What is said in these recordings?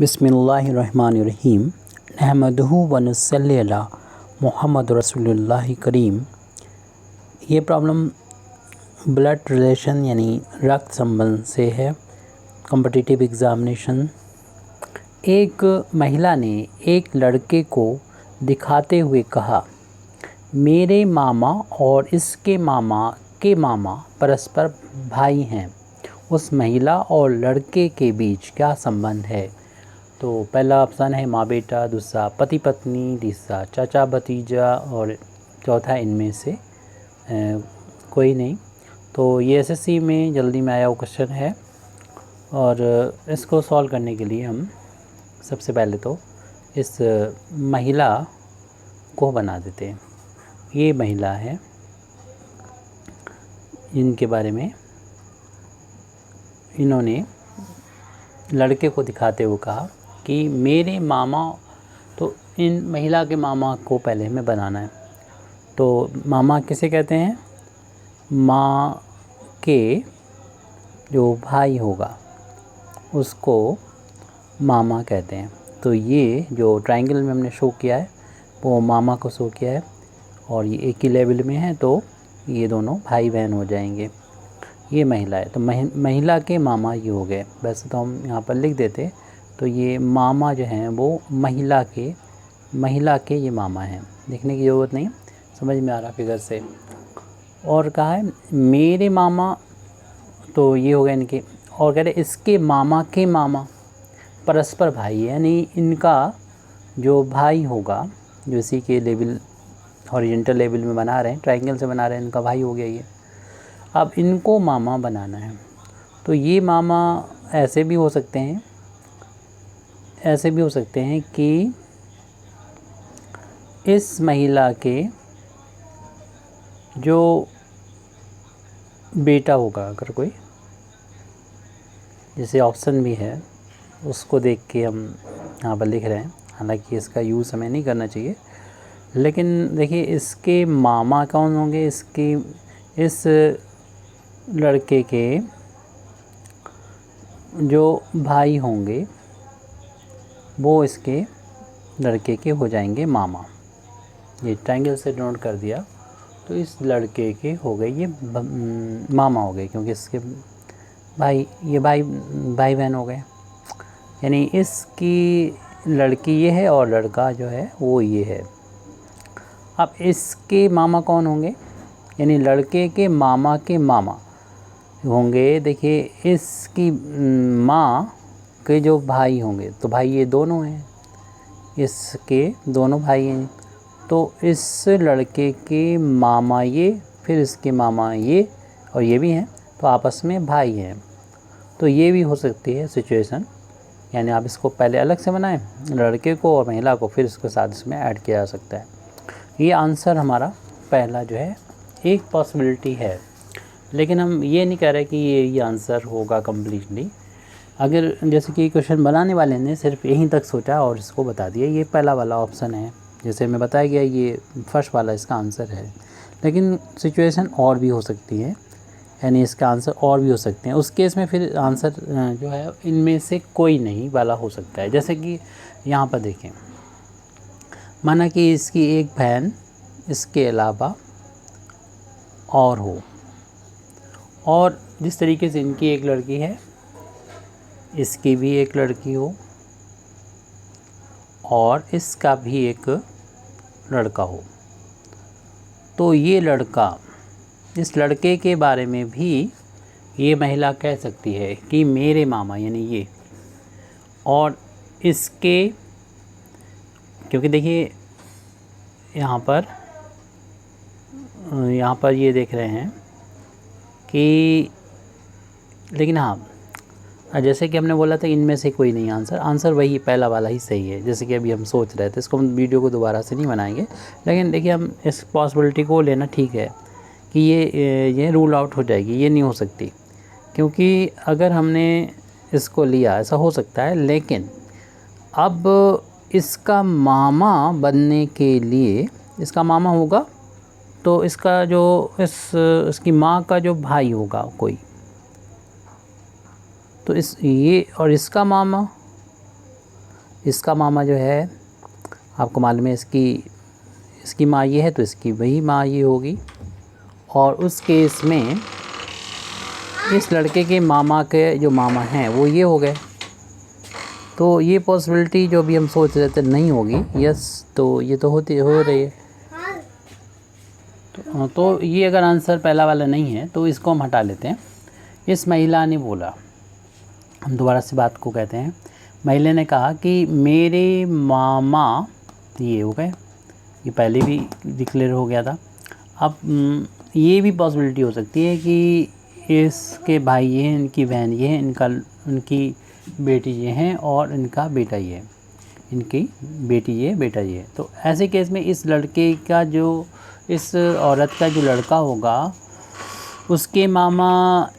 बिस्मिल्लाहिर्रहमानिर्रहीम नहमदुहु व नसल्ली अला मुहम्मद रसूलुल्लाह करीम। ये प्रॉब्लम ब्लड रिलेशन यानी रक्त संबंध से है। Competitive examination. एक महिला ने एक लड़के को दिखाते हुए कहा, मेरे मामा और इसके मामा के मामा परस्पर भाई हैं। उस महिला और लड़के के बीच क्या संबंध है? तो पहला ऑप्शन है माँ बेटा, दूसरा पति पत्नी, तीसरा चाचा भतीजा और चौथा इनमें से कोई नहीं। तो ये एसएससी में जल्दी में आया हुआ क्वेश्चन है और इसको सॉल्व करने के लिए हम सबसे पहले तो इस महिला को बना देते हैं। ये महिला है, इनके बारे में इन्होंने लड़के को दिखाते हुए कहा कि मेरे मामा, तो इन महिला के मामा को पहले हमें बनाना है। तो मामा किसे कहते हैं? माँ के जो भाई होगा उसको मामा कहते हैं। तो ये जो ट्रायंगल में हमने शो किया है वो मामा को शो किया है और ये एक ही लेवल में है, तो ये दोनों भाई बहन हो जाएंगे। ये महिला है, तो महिला के मामा ये हो गए। वैसे तो हम यहाँ पर लिख देते, तो ये मामा जो हैं वो महिला के ये मामा हैं। लिखने की ज़रूरत नहीं, समझ में आ रहा फिगर से। और कहा है मेरे मामा, तो ये हो गए इनके। और कह रहे इसके मामा के मामा परस्पर भाई है, यानी इनका जो भाई होगा, जो इसी के लेवल हॉरिजॉन्टल लेवल में बना रहे हैं, ट्रायंगल से बना रहे हैं, इनका भाई हो गया ये। अब इनको मामा बनाना है, तो ये मामा ऐसे भी हो सकते हैं, ऐसे भी हो सकते हैं कि इस महिला के जो बेटा होगा, अगर कोई, जैसे ऑप्शन भी है उसको देख के हम यहाँ पर लिख रहे हैं। हालांकि इसका यूज़ हमें नहीं करना चाहिए, लेकिन देखिए इसके मामा कौन होंगे? इस लड़के के जो भाई होंगे वो इसके लड़के के हो जाएंगे मामा। ये ट्रायंगल से नोट कर दिया, तो इस लड़के के हो गए ये मामा हो गए, क्योंकि इसके भाई, ये भाई बहन हो गए। यानी इसकी लड़की ये है और लड़का जो है वो ये है। अब इसके मामा कौन होंगे? यानी लड़के के मामा होंगे। देखिए इसकी माँ के जो भाई होंगे, तो भाई ये दोनों हैं, इसके दोनों भाई हैं। तो इस लड़के के मामा ये, फिर इसके मामा ये और ये भी हैं, तो आपस में भाई हैं। तो ये भी हो सकती है सिचुएशन। यानी आप इसको पहले अलग से बनाएं, लड़के को और महिला को, फिर इसके साथ इसमें ऐड किया जा सकता है। ये आंसर हमारा पहला जो है एक पॉसिबिलिटी है, लेकिन हम ये नहीं कह रहे कि ये आंसर होगा कम्प्लीटली। अगर जैसे कि क्वेश्चन बनाने वाले ने सिर्फ यहीं तक सोचा और इसको बता दिया, ये पहला वाला ऑप्शन है, जैसे मैं बताया गया ये फर्स्ट वाला इसका आंसर है। लेकिन सिचुएशन और भी हो सकती है, यानी इसका आंसर और भी हो सकते हैं। उस केस में फिर आंसर जो है इनमें से कोई नहीं वाला हो सकता है। जैसे कि यहाँ पर देखें, माना कि इसकी एक बहन इसके अलावा और हो, और जिस तरीके से इनकी एक लड़की है, इसकी भी एक लड़की हो और इसका भी एक लड़का हो, तो ये लड़का, इस लड़के के बारे में भी ये महिला कह सकती है कि मेरे मामा, यानी ये, और इसके, क्योंकि देखिए यहाँ पर ये देख रहे हैं कि, लेकिन हाँ, जैसे कि हमने बोला था इनमें से कोई नहीं आंसर वही पहला वाला ही सही है। जैसे कि अभी हम सोच रहे थे, इसको हम वीडियो को दोबारा से नहीं बनाएंगे, लेकिन देखिए हम इस पॉसिबिलिटी को लेना ठीक है कि ये रूल आउट हो जाएगी, ये नहीं हो सकती। क्योंकि अगर हमने इसको लिया, ऐसा हो सकता है, लेकिन अब इसका मामा बनने के लिए, इसका मामा होगा तो इसका जो इसकी माँ का जो भाई होगा कोई, तो ये और इसका मामा, इसका मामा जो है आपको मालूम है, इसकी माँ ये है तो इसकी वही माँ ये होगी। और उस केस में इस लड़के के मामा के जो मामा हैं वो ये हो गए। तो ये पॉसिबिलिटी जो भी हम सोच रहे थे नहीं होगी, यस, तो ये तो हो रही है। तो ये अगर आंसर पहला वाला नहीं है तो इसको हम हटा लेते हैं। इस महिला ने बोला, हम दोबारा से बात को कहते हैं, महिला ने कहा कि मेरे मामा ये हो गए, ये पहले भी डिक्लेयर हो गया था। अब ये भी पॉसिबिलिटी हो सकती है कि इसके भाई ये हैं, इनकी बहन ये है, उनकी बेटी ये हैं और इनका बेटा ये है, इनकी बेटी ये बेटा ये है। तो ऐसे केस में इस लड़के का जो, इस औरत का जो लड़का होगा उसके मामा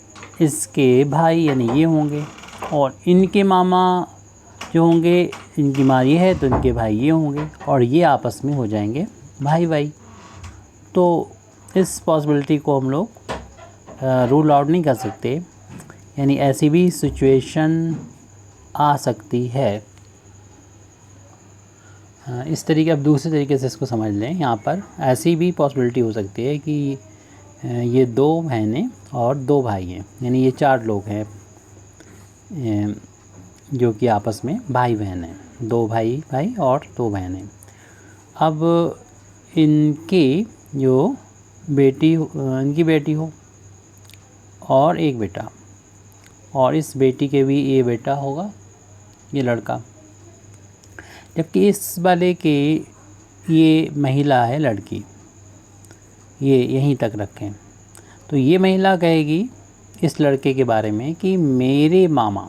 इसके भाई यानी ये होंगे, और इनके मामा जो होंगे, इनकी माँ ये है तो इनके भाई ये होंगे, और ये आपस में हो जाएंगे भाई भाई। तो इस पॉसिबिलिटी को हम लोग रूल आउट नहीं कर सकते, यानी ऐसी भी सिचुएशन आ सकती है। इस तरीके, अब दूसरे तरीके से इसको समझ लें। यहाँ पर ऐसी भी पॉसिबिलिटी हो सकती है कि ये 2 बहनें और 2 भाई हैं, यानी ये 4 लोग हैं जो कि आपस में भाई बहन हैं, 2 भाई और 2 बहनें। अब इनकी जो इनकी बेटी हो और एक बेटा, और इस बेटी के भी ये बेटा होगा, ये लड़का, जबकि इस वाले के ये महिला है लड़की, ये यहीं तक रखें। तो ये महिला कहेगी इस लड़के के बारे में कि मेरे मामा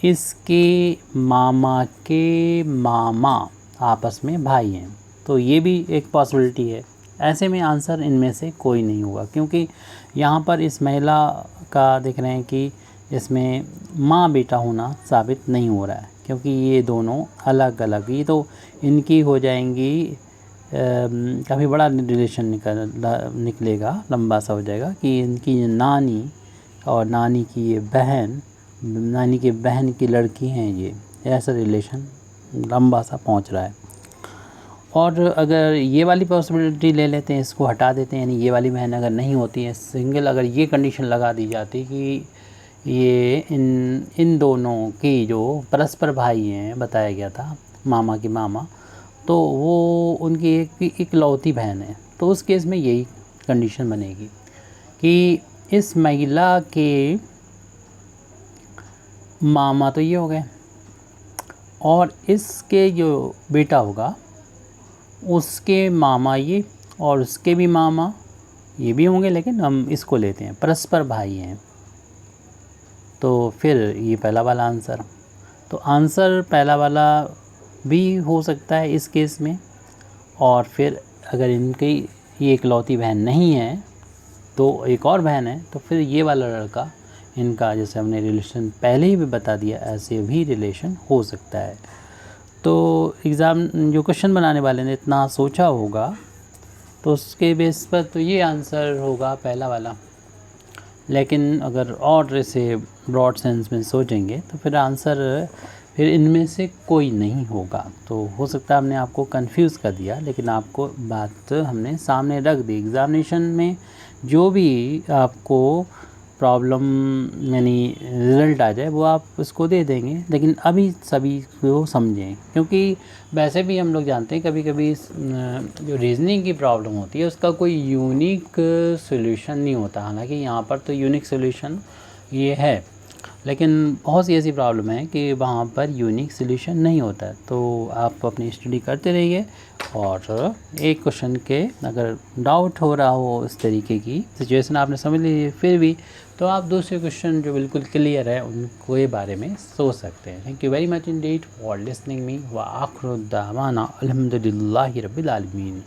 इसके मामा के मामा आपस में भाई हैं। तो ये भी एक पॉसिबिलिटी है। ऐसे में आंसर इनमें से कोई नहीं होगा, क्योंकि यहाँ पर इस महिला का देख रहे हैं कि इसमें माँ बेटा होना साबित नहीं हो रहा है, क्योंकि ये दोनों अलग अलग, ये तो इनकी हो जाएंगी, काफ़ी बड़ा रिलेशन निकलेगा, लंबा सा हो जाएगा कि इनकी नानी और नानी की ये बहन, नानी के बहन की लड़की हैं, ये ऐसा रिलेशन लंबा सा पहुंच रहा है। और अगर ये वाली पॉसिबिलिटी ले लेते हैं, इसको हटा देते हैं, यानी ये वाली बहन अगर नहीं होती है सिंगल, अगर ये कंडीशन लगा दी जाती कि ये इन दोनों की जो परस्पर भाई हैं बताया गया था, मामा की मामा, तो वो उनकी एक इकलौती बहन है, तो उस केस में यही कंडीशन बनेगी कि इस महिला के मामा तो ये हो गए, और इसके जो बेटा होगा उसके मामा ये, और उसके भी मामा ये भी होंगे, लेकिन हम इसको लेते हैं परस्पर भाई हैं। तो फिर ये पहला वाला आंसर, तो आंसर पहला वाला भी हो सकता है इस केस में। और फिर अगर इनकी ये इकलौती बहन नहीं है तो एक और बहन है, तो फिर ये वाला लड़का, इनका जैसे हमने रिलेशन पहले ही भी बता दिया, ऐसे भी रिलेशन हो सकता है। तो एग्ज़ाम जो क्वेश्चन बनाने वाले ने इतना सोचा होगा, तो उसके बेस पर तो ये आंसर होगा पहला वाला। लेकिन अगर और ऐसे ब्रॉड सेंस में सोचेंगे तो फिर आंसर फिर इनमें से कोई नहीं होगा। तो हो सकता है हमने आपको कंफ्यूज कर दिया, लेकिन आपको बात हमने सामने रख दी। एग्ज़ामिनेशन में जो भी आपको प्रॉब्लम यानी रिज़ल्ट आ जाए वो आप उसको दे देंगे, लेकिन अभी सभी को समझें, क्योंकि वैसे भी हम लोग जानते हैं कभी कभी जो रीजनिंग की प्रॉब्लम होती है उसका कोई यूनिक सॉल्यूशन नहीं होता। हालांकि यहाँ पर तो यूनिक सॉल्यूशन ये है, लेकिन बहुत सी ऐसी प्रॉब्लम है कि वहाँ पर यूनिक सॉल्यूशन नहीं होता है। तो आप अपनी स्टडी करते रहिए, और एक क्वेश्चन के अगर डाउट हो रहा हो इस तरीके की सिचुएशन आपने समझ ली फिर भी, तो आप दूसरे क्वेश्चन जो बिल्कुल क्लियर है उनको ये बारे में सोच सकते हैं। Thank you very much Indeed for listening me व आखिर दावाना अल्हम्दुलिल्लाहि रब्बिल आलमीन।